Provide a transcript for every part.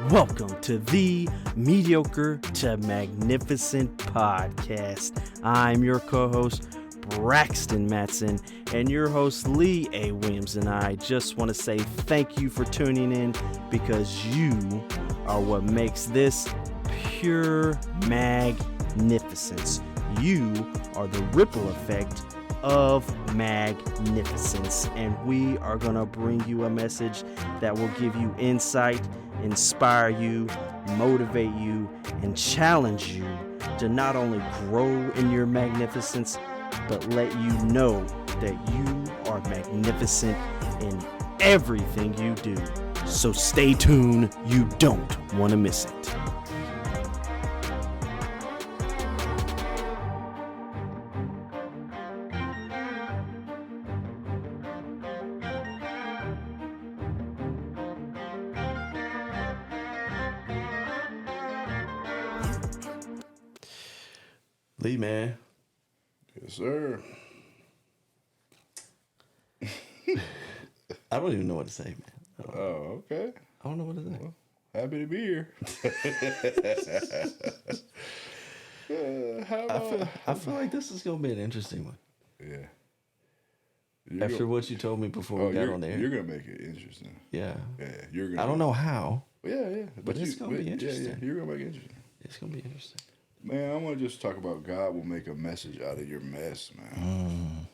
Welcome to the Mediocre to Magnificent podcast. I'm your co-host, Braxton Matson, and your host, Lee A. Williams, and I just want to say thank you for tuning in because you are what makes this pure magnificence. You are the ripple effect of magnificence, and we are going to bring you a message that will give you insight, inspire you, motivate you, and challenge you to not only grow in your magnificence, but let you know that you are magnificent in everything you do. So stay tuned, you don't want to miss it. Lee, man. Yes, sir. I don't even know what to say, man. Oh, okay. I don't know what to say. Well, happy to be here. I feel like this is going to be an interesting one. Yeah. After what you told me before we got on there. You're going to make it interesting. Yeah. Yeah, you're going to. I don't know how. Yeah. But it's going to be interesting. Yeah, you're going to make it interesting. It's going to be interesting. Man, I want to just talk about God will make a message out of your mess, man.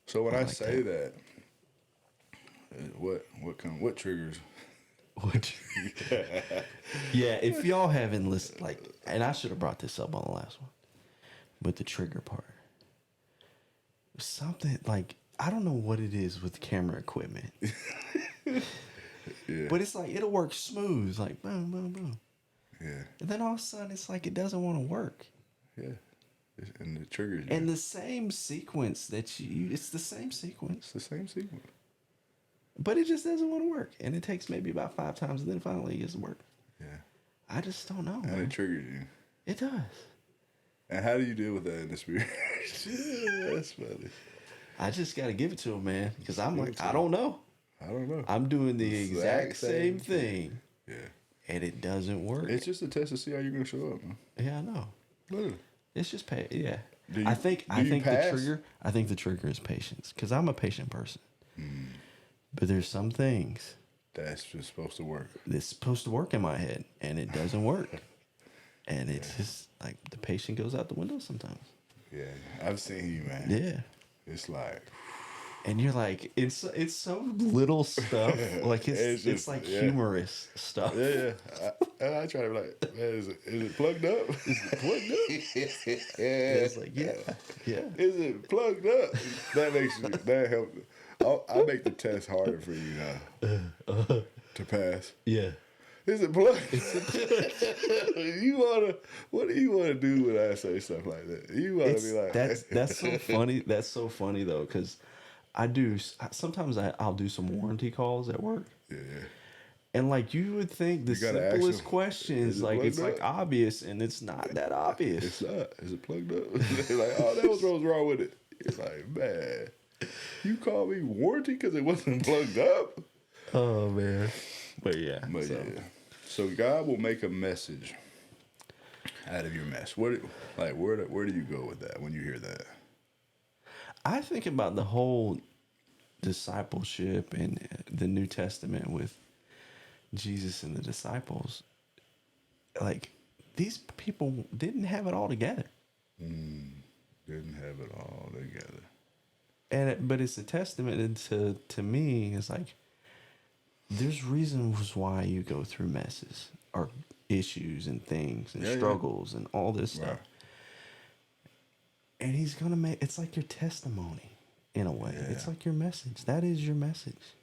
So when I like say that, what triggers? What? Yeah, if y'all haven't listened, and I should have brought this up on the last one, but the trigger part, something like I don't know what it is with camera equipment, Yeah. But it's like it'll work smooth, like boom, boom, boom. Yeah. And then all of a sudden, it's like it doesn't want to work. Yeah. And it triggers you. And the same sequence it's the same sequence. It's the same sequence. But it just doesn't want to work. And it takes maybe about 5 times, and then finally it gets to work. Yeah. I just don't know, And man. it triggers you. It does. And how do you deal with that in the spirit? That's funny. I just got to give it to him, man. Because I'm like, I don't know. I don't know. I'm doing the exact same thing. Yeah. And it doesn't work. It's just a test to see how you're going to show up, man. Yeah, I know. Literally. It's just yeah. I think the trigger is patience, because I'm a patient person. But there's some things that's just supposed to work. It's supposed to work in my head, and it doesn't work. And it's just like the patience goes out the window sometimes. Yeah, I've seen you, man. Yeah. It's like, and you're like, it's so little stuff. Like it's like humorous stuff. Yeah. I try to be like, man, is it plugged up? Is it plugged up? Yeah. It's like, yeah. Is it plugged up? That helps. I make the test harder for you now to pass. Yeah. Is it plugged? What do you wanna do when I say stuff like that? You wanna be like, that's so funny. That's so funny though, because sometimes I'll do some warranty calls at work. Yeah. And like you would think the simplest questions, like it's like obvious, and it's not that obvious. It's not. Is it plugged up? They're like, oh, that was what's wrong with it. It's like, man, you call me warranty because it wasn't plugged up? Oh man. But yeah. So God will make a message out of your mess. Where do you go with that when you hear that? I think about the whole discipleship and the New Testament with Jesus and the disciples. Like, these people didn't have it all together. Didn't have it all together. But it's a testament to me. It's like, there's reasons why you go through messes or issues and things and struggles and all this stuff. And he's going to it's like your testimony in a way. Yeah. It's like your message. That is your message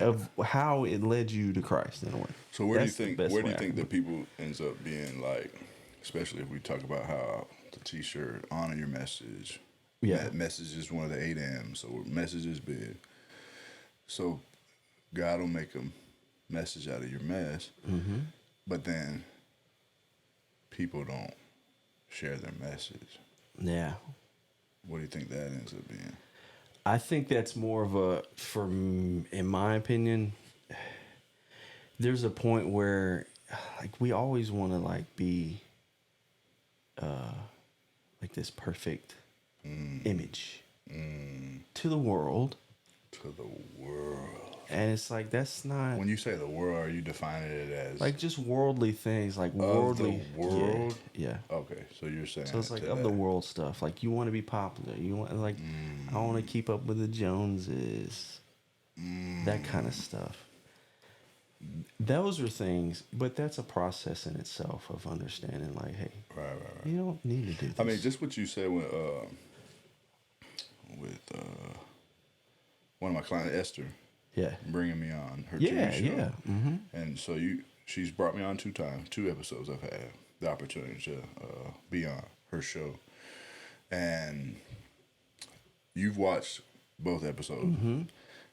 of how it led you to Christ in a way. So where do you think that people ends up being like, especially if we talk about how the t-shirt, honor your message. Yeah. That message is one of the 8 M's. So message is big. So God will make a message out of your mess, but then people don't share their message. Yeah. What do you think that ends up being? I think that's more of in my opinion, there's a point where like we always want to like be like this perfect image to the world. To the world. And it's like, that's not... When you say the world, are you defining it as... like just worldly things, like of worldly... the world? Yeah. Okay, so you're saying... So it's like of the world stuff. Like you want to be popular. You want like, I want to keep up with the Joneses. That kind of stuff. Those are things, but that's a process in itself of understanding like, hey, Right. you don't need to do this. I mean, just what you said with one of my clients, Esther, yeah, bringing me on her yeah, TV show. yeah. Mm-hmm. And so she's brought me on 2 times, 2 episodes I've had the opportunity to be on her show. And you've watched both episodes. And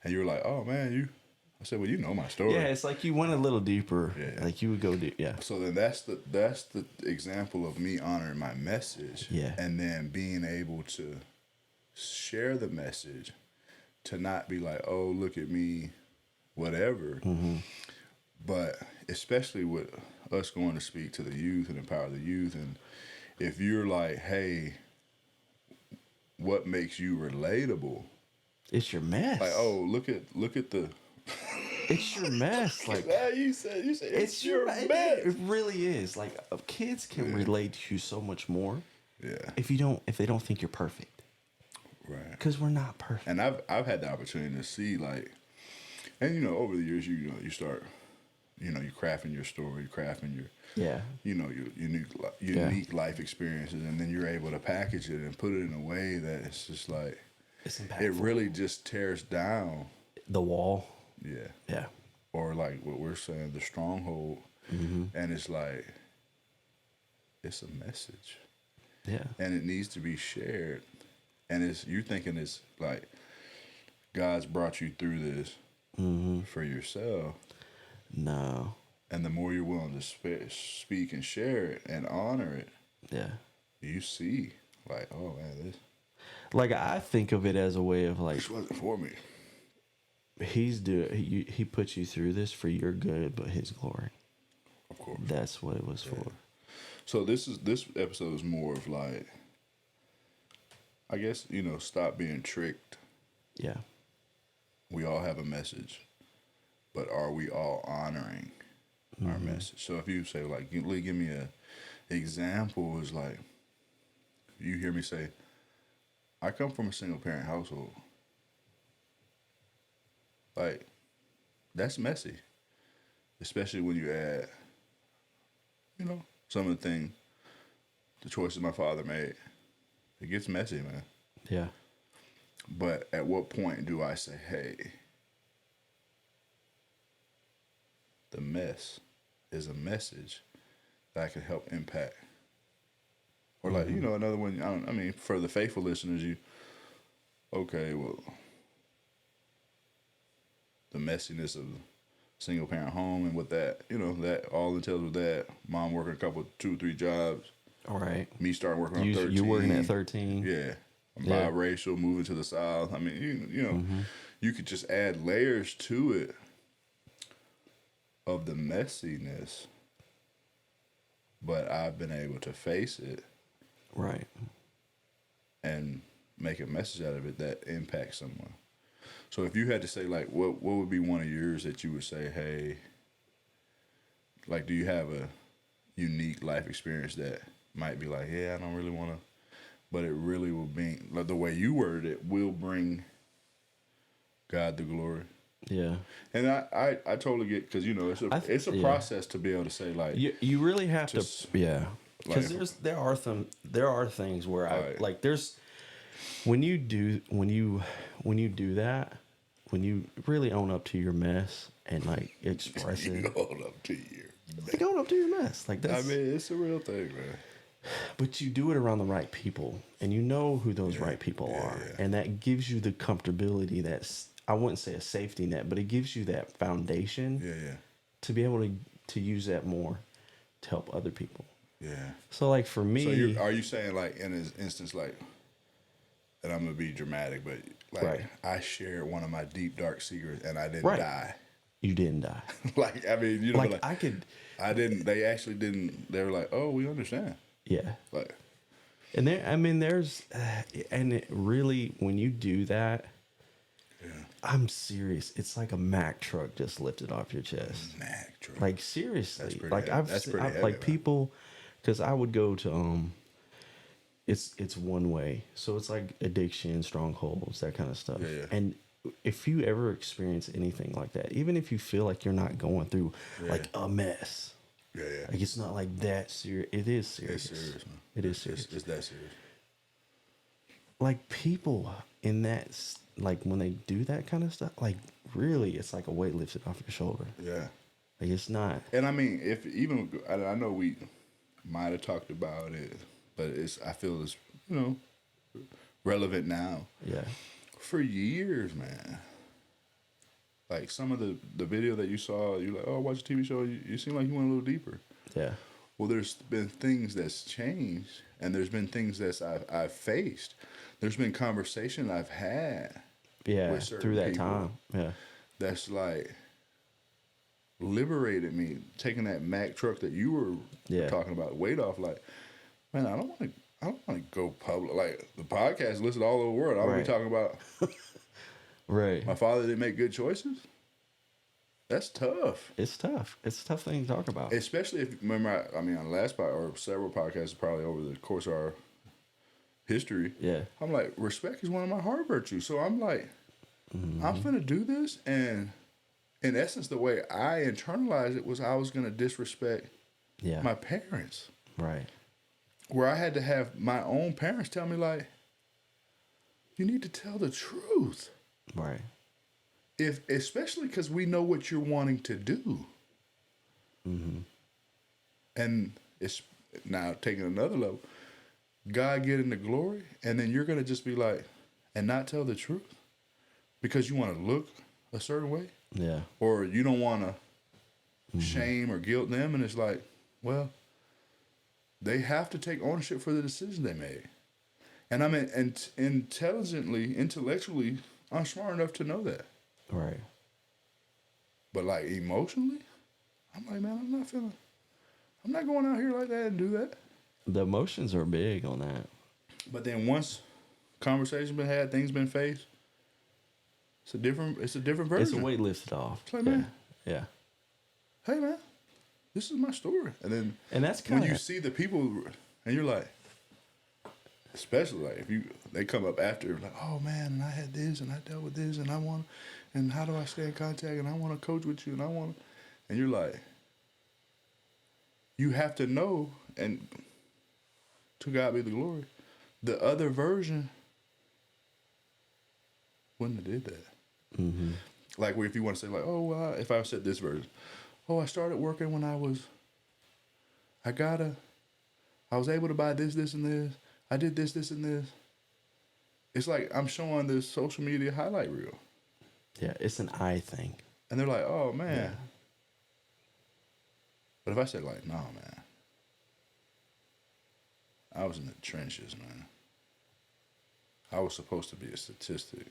you were like, oh, man, I said, well, you know my story. Yeah, it's like you went a little deeper. Yeah. Like you would go deep. Yeah. So then that's the example of me honoring my message. Yeah. And then being able to share the message, to not be like, oh, look at me, whatever. But especially with us going to speak to the youth and empower the youth. And if you're like, hey, what makes you relatable? It's your mess. Like, oh, look at the... It's your mess. Like you said it's your mess. It really is. Like kids can relate to you so much more. Yeah. If they don't think you're perfect. Right. Because we're not perfect. And I've had the opportunity to see like, and over the years you start, you're crafting your story, crafting your your unique life experiences, and then you're able to package it and put it in a way that it's just like It's impactful. it really just tears down the wall. Yeah. Yeah. Or like what we're saying, the stronghold. And it's like, it's a message. Yeah. And it needs to be shared. And you're thinking it's like God's brought you through this for yourself. No. And the more you're willing to speak and share it and honor it, yeah, you see, like, oh man, this. Like I think of it as a way of like, This wasn't for me. He put you through this for your good, but His glory. Of course. That's what it was for. So this episode is more of like, I guess, stop being tricked. Yeah. We all have a message, but are we all honoring our message? So if you say like, give me a example, is like, you hear me say, I come from a single parent household. Like, that's messy. Especially when you add, some of the choices my father made. It gets messy, man. Yeah. But at what point do I say, hey, the mess is a message that I can help impact? Or like, another one, for the faithful listeners, the messiness of single parent home and what that, that all entails with that. Mom working 2, 3 jobs. All right. Me starting working on 13. You working at 13. Yeah. I'm biracial, moving to the South. I mean, you could just add layers to it of the messiness, but I've been able to face it. Right. And make a message out of it that impacts someone. So if you had to say, like, what would be one of yours that you would say, hey, like, do you have a unique life experience that might be like, yeah, I don't really want to, but it really will be, like, the way you worded it will bring God the glory. Yeah. And I totally get, because, it's a process to be able to say, like. You really have to, yeah. Because there are things where I, like, there's, when you do that, when you really own up to your mess and like express it, own up to your mess. Like, own up to your mess. Like that's. I mean, it's a real thing, man. But you do it around the right people, and you know who those right people are, and that gives you the comfortability. That's, I wouldn't say a safety net, but it gives you that foundation. To be able to use that more to help other people. Yeah. So like for me, so are you saying like in this instance, like, and I'm gonna be dramatic, but like I shared one of my deep dark secrets and I didn't die. You didn't die. Like, I mean, you know, Like, I could, I didn't. They actually didn't. They were like, "Oh, we understand." yeah. Like, And there, I mean, there's, and it really, when you do that, yeah, I'm serious. It's like a Mack truck just lifted off your chest. Mac truck. Like seriously, That's pretty like heavy. That's pretty heavy, like man. people, because I would go to it's one way, so it's like addiction, strongholds, that kind of stuff. Yeah, yeah. And if you ever experience anything like that, even if you feel like you're not going through Yeah. like a mess, Yeah, yeah. like it's not like that serious. It is serious. It's serious, man. It is serious. It's that serious. Like people in that, like when they do that kind of stuff, like really, it's like a weight lifted off your shoulder. Yeah. Like it's not. And I mean, if even I know we might have talked about it, but I feel it's, you know, relevant now. Yeah. For years, man. Like some of the video that you saw, you're like, oh, watch a TV show. You seem like you went a little deeper. Yeah. Well, there's been things that's changed, and there's been things that I've faced. There's been conversation I've had. Yeah. with certain Through that people time. Yeah. That's like liberated me. Taking that Mack truck that you were talking about, weight off. Like, man, I don't want to go public. Like the podcast listed all over the world. I would be talking about. Right. My father didn't make good choices. That's tough. It's tough. It's a tough thing to talk about. Especially if, remember, I mean, on the last or several podcasts, probably over the course of our history. Yeah. I'm like, respect is one of my heart virtues. So I'm like, I'm finna do this. And in essence, the way I internalized it was I was going to disrespect my parents. Right. Where I had to have my own parents tell me, like, you need to tell the truth. Right. Especially because we know what you're wanting to do. Mm-hmm. And it's now taking another level. God getting the glory, and then you're going to just be like, and not tell the truth because you want to look a certain way. Yeah. Or you don't want to shame or guilt them. And it's like, well, they have to take ownership for the decision they made. And I mean, intellectually, I'm smart enough to know that. Right. But like emotionally, I'm like, man, I'm not going out here like that and do that. The emotions are big on that. But then once conversation been had, things been faced, it's a different version. It's a weight lifted off. It's like, man, yeah. hey man, this is my story. And that's when you see the people and you're like, especially like if they come up after like, oh man, and I had this and I dealt with this and and how do I stay in contact and I want to coach with you and you're like, you have to know, and to God be the glory, the other version wouldn't have did that. Mm-hmm. Like if you want to say like, oh, if I said this version, oh, I started working when I was able to buy this, and this. I did this, and this. It's like I'm showing this social media highlight reel. Yeah, it's an eye thing. And they're like, oh, man. Yeah. But if I said like, nah, man. I was in the trenches, man. I was supposed to be a statistic.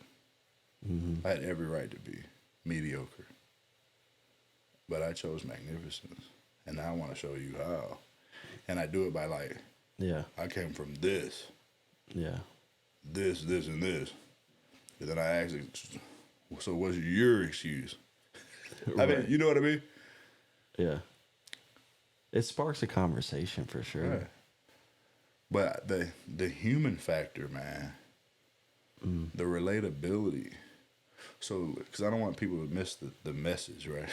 Mm-hmm. I had every right to be mediocre. But I chose magnificence. And now I want to show you how. And I do it by like, I came from this. Yeah. This, and this. And then I actually, so what's your excuse? I mean, you know what I mean? Yeah. It sparks a conversation for sure. Right. But the human factor, man, the relatability. So, because I don't want people to miss the message, right?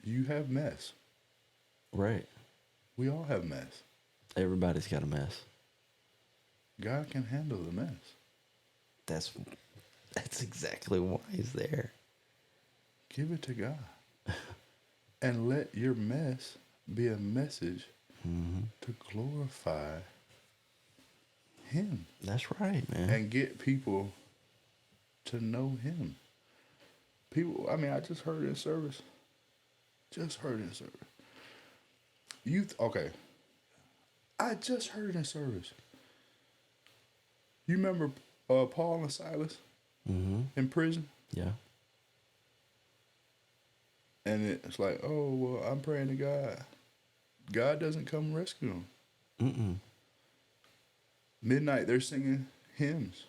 You have mess. Right. We all have mess. Everybody's got a mess. God can handle the mess. That's exactly why he's there. Give it to God. And let your mess be a message to glorify him. That's right, man. And get people to know him. People, I mean, I just heard it in service. Okay. I just heard it in service. You remember Paul and Silas in prison? Yeah. And it's like, oh, well, I'm praying to God. God doesn't come rescue them. Mm-mm. Midnight, they're singing hymns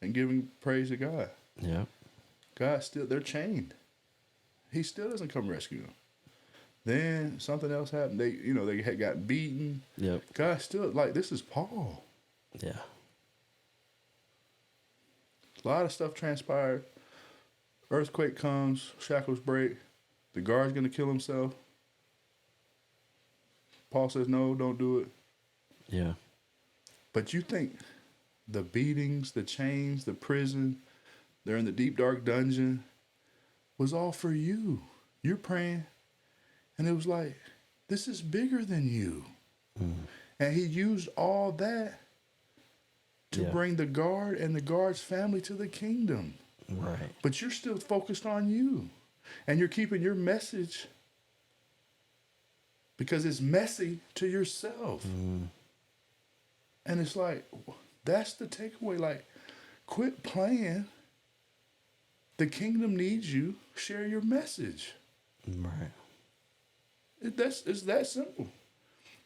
and giving praise to God. Yep. God still, they're chained. He still doesn't come rescue them. Then something else happened. They had got beaten. Yep. God still, like, this is Paul. Yeah. A lot of stuff transpired. Earthquake comes, shackles break. The guard's going to kill himself. Paul says, no, don't do it. Yeah. But you think the beatings, the chains, the prison, they're in the deep, dark dungeon, was all for you. You're praying. And it was like, this is bigger than you. And he used all that to bring the guard and the guard's family to the kingdom. Right. But you're still focused on you. And you're keeping your message because it's messy to yourself. And it's like, that's the takeaway. Like, quit playing. The kingdom needs you. Share your message. Right. It's that simple.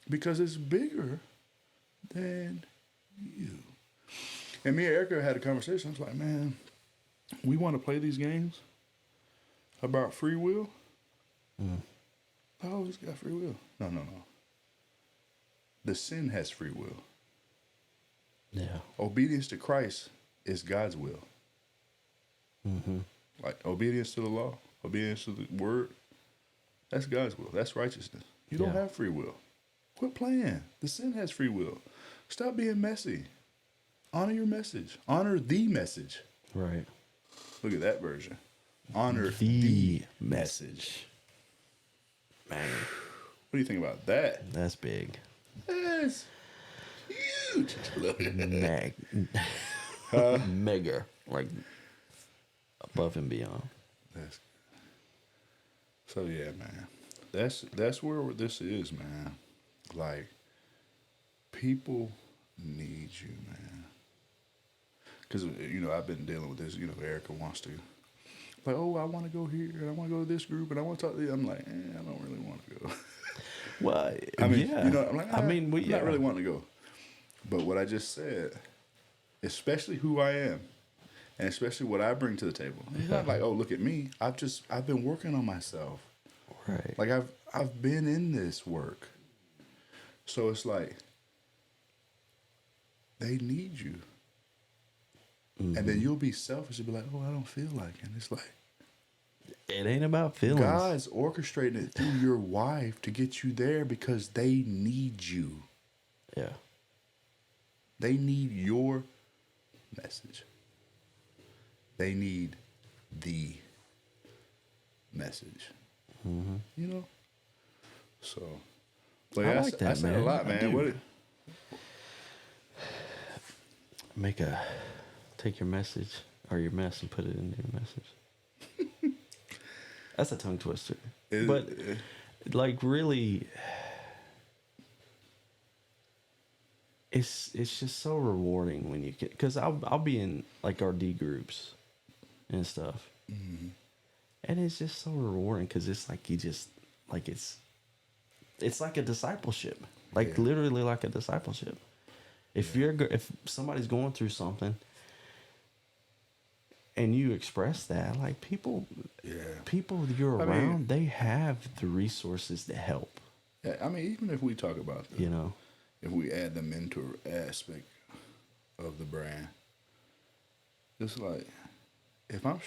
Because it's bigger than you. And me and Erica had a conversation. I was like, man, we want to play these games about free will. I always got free will. No. The sin has free will. Yeah. Obedience to Christ is God's will. Like obedience to the law, obedience to the word, that's God's will. That's righteousness. You don't have free will. Quit playing. The sin has free will. Stop being messy. Honor your message. Honor the message. Right. Look at that version. Honor The message. Man, What do you think about that? that's big. That's huge. Mega. Like above and beyond. That's, so yeah, man. That's where this is, man. Like, people need you, man. Because, I've been dealing with this. Erica wants to, like, oh, I want to go here, and I want to go to this group, and I want to talk to you. I'm like, I don't really want to go. Well, I'm yeah. like, I'm not really wanting to go. But what I just said, especially who I am, and especially what I bring to the table, it's not like, oh, look at me. I've been working on myself. Right. Like, I've been in this work. So it's like, they need you. And then you'll be selfish and be like, oh, I don't feel like it. And it's like, it ain't about feelings. God's orchestrating it through your wife to get you there because they need you. Yeah. They need your message. They need the message. So, but I like that, I said man. a lot, I man. do. Take your message or your mess and put it into your message. That's a tongue twister. Like, really, it's just so rewarding when you get, because I'll be in like our D groups and stuff, and it's just so rewarding because it's like it's like a discipleship, like literally like a discipleship. If somebody's going through something and you express that, like people you're around, they have the resources to help. Yeah, I mean, even if we talk about if we add the mentor aspect of the brand, it's like, if I'm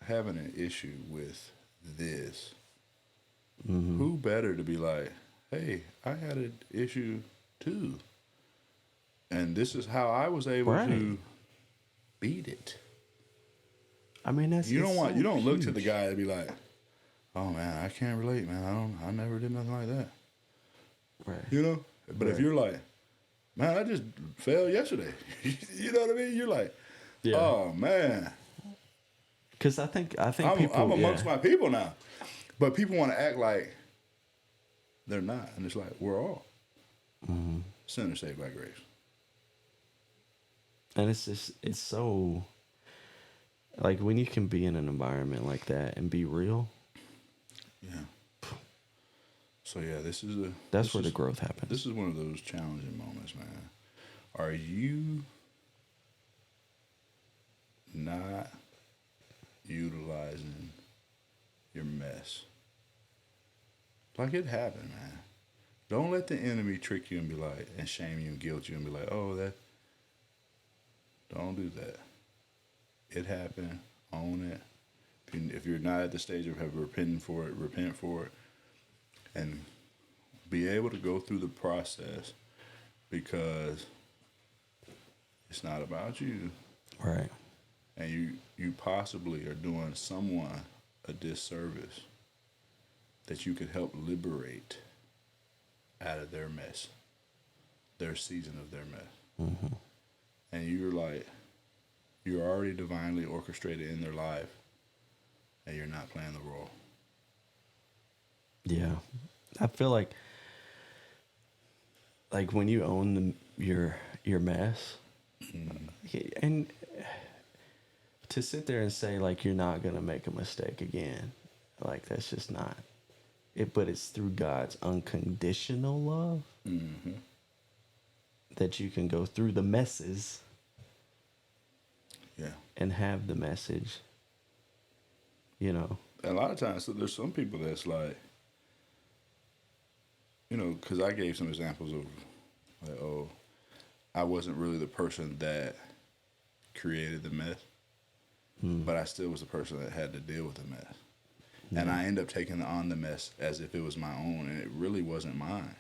having an issue with this, who better to be like, hey, I had an issue too, and this is how I was able to beat it. I mean, you don't look to the guy and be like, oh man, I can't relate, man. I never did nothing like that. Right. But if you're like, man, I just failed yesterday. You know what I mean? You're like, oh man. Because I think people, I'm amongst my people now. But people want to act like they're not. And it's like, we're all sinners saved by grace. And it's so, like, when you can be in an environment like that and be real, Yeah. So yeah, that's where the growth happens. This is one of those challenging moments, man. Are you not utilizing your mess? Like, it happened, man. Don't let the enemy trick you and be like, and shame you and guilt you and be like, oh, that. Don't do that. It happened. Own it. If you're not at the stage of repenting for it, repent for it. And be able to go through the process, because it's not about you. Right. And you possibly are doing someone a disservice that you could help liberate out of their mess, their season of their mess. Mm-hmm. And you're already divinely orchestrated in their life, and you're not playing the role. Yeah. I feel like when you own your mess, and to sit there and say, like, you're not going to make a mistake again, like, that's just not it. But it's through God's unconditional love that you can go through the messes and have the message, And a lot of times, so there's some people that's like, because I gave some examples of, like, oh, I wasn't really the person that created the mess, but I still was the person that had to deal with the mess. And I end up taking on the mess as if it was my own, and it really wasn't mine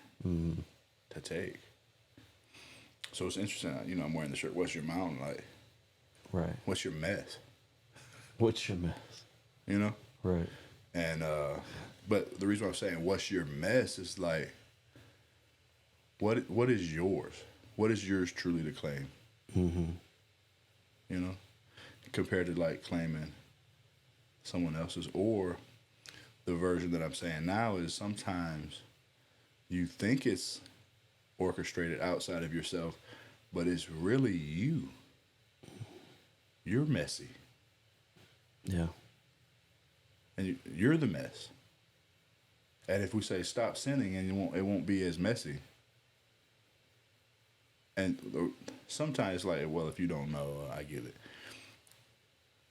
to take. So it's interesting, I'm wearing the shirt, what's your mountain like? Right. What's your mess? What's your mess? Right. And, but the reason why I'm saying what's your mess is like, what is yours? What is yours truly to claim? Compared to like claiming someone else's, or the version that I'm saying now is sometimes you think it's orchestrated outside of yourself, but it's really you. You're messy. Yeah. And you're the mess. And if we say stop sinning, and it won't be as messy. And sometimes it's like, well, if you don't know, I get it.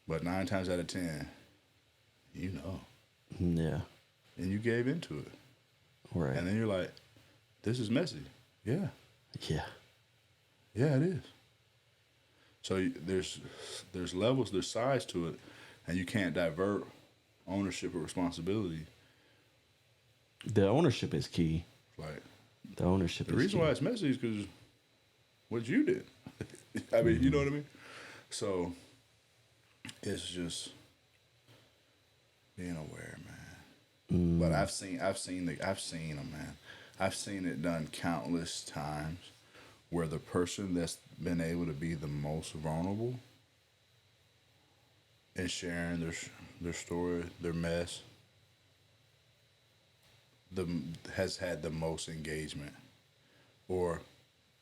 But 9 times out of 10, you know. Yeah. And you gave into it. Right. And then you're like, this is messy. Yeah. Yeah. Yeah, it is. So there's levels, there's sides to it, and you can't divert ownership or responsibility. The ownership is key. Like, the ownership is key. The reason why it's messy is because what you did. I mean, you know what I mean? So it's just being aware, man. But I've seen them, man. I've seen it done countless times, where the person that's been able to be the most vulnerable in sharing their story, their mess, has had the most engagement, or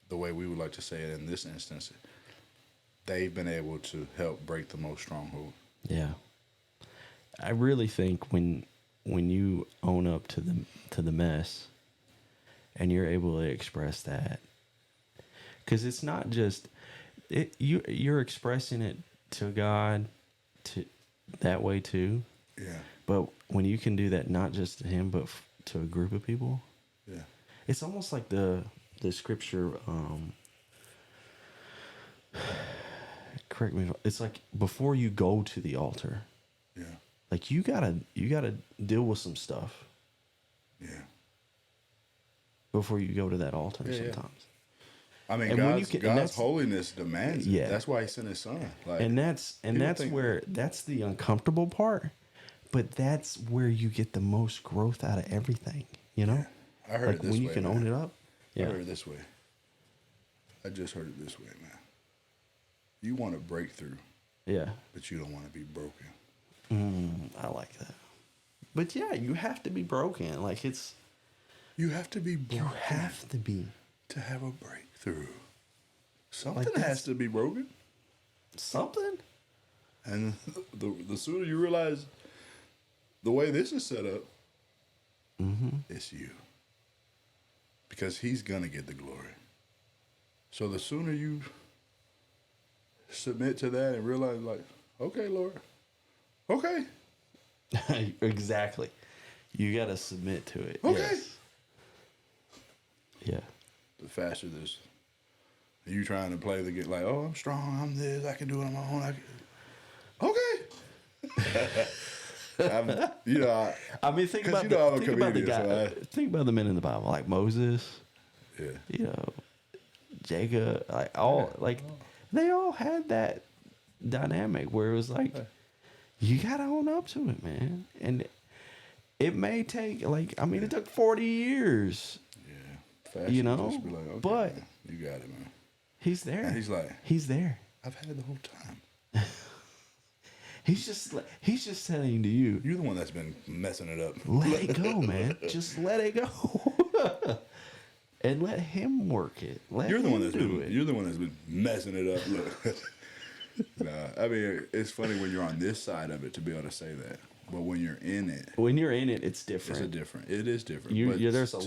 the way we would like to say it in this instance, they've been able to help break the most stronghold. Yeah. I really think when you own up to the mess and you're able to express that, because it's not just you're expressing it to God to that way too. Yeah. But when you can do that, not just to him, but to a group of people, yeah, it's almost like the scripture. Correct me. It's like before you go to the altar. Yeah. Like you gotta deal with some stuff. Yeah. Before you go to that altar, sometimes. Yeah. I mean, God's holiness demands it. Yeah. That's why He sent His Son. Like, and that's the uncomfortable part, but that's where you get the most growth out of everything. Yeah. I heard it this way, when you can own it up. Yeah. I heard it this way. I just heard it this way, man. You want a breakthrough. Yeah. But you don't want to be broken. I like that. But yeah, you have to be broken. Like you have to be broken. You have to be. To have a breakthrough. Something has to be broken. Something? And the sooner you realize the way this is set up, it's you. Because he's going to get the glory. So the sooner you submit to that and realize, like, okay, Lord, okay. Exactly. You got to submit to it. Okay. Yes. Yeah. The faster this, you trying to play the game, like, oh, I'm strong, I'm this, I can do it on my own. Okay. I mean, think about the guy. Think about the men in the Bible, like Moses. Yeah. Jacob. They all had that dynamic where it was like, you gotta own up to it, man. And it may take it took 40 years. Yeah. Faster just be like, okay, but man, you got it, man. He's there. And he's like, he's there. I've had it the whole time. He's just saying to you, you're the one that's been messing it up. Let it go, man. Just let it go. And let him work it. You're the one that's been messing it up. Look. Nah, I mean, it's funny when you're on this side of it to be able to say that. But when you're in it, it's different. It is different. There's a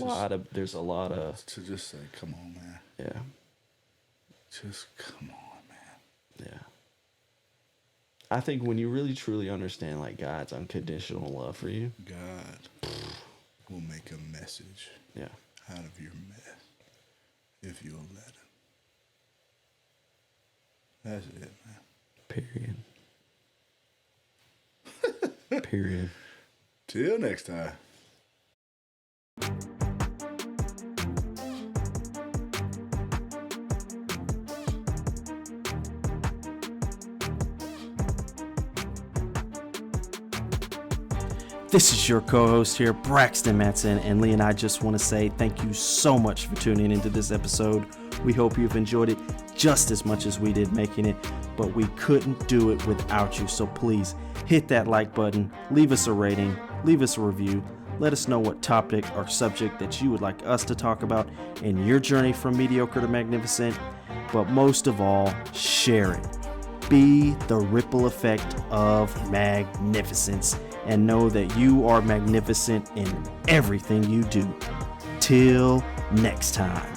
lot of to just say, come on, man. Yeah. Just come on, man. Yeah. I think when you really truly understand like God's unconditional love for you, God will make a message out of your mess if you'll let him. That's it, man. Period. Period. Till next time. This is your co-host here, Braxton Matson, and Lee and I just want to say thank you so much for tuning into this episode. We hope you've enjoyed it just as much as we did making it, but we couldn't do it without you. So please hit that like button, leave us a rating, leave us a review. Let us know what topic or subject that you would like us to talk about in your journey from mediocre to magnificent. But most of all, share it. Be the ripple effect of magnificence and know that you are magnificent in everything you do. Till next time.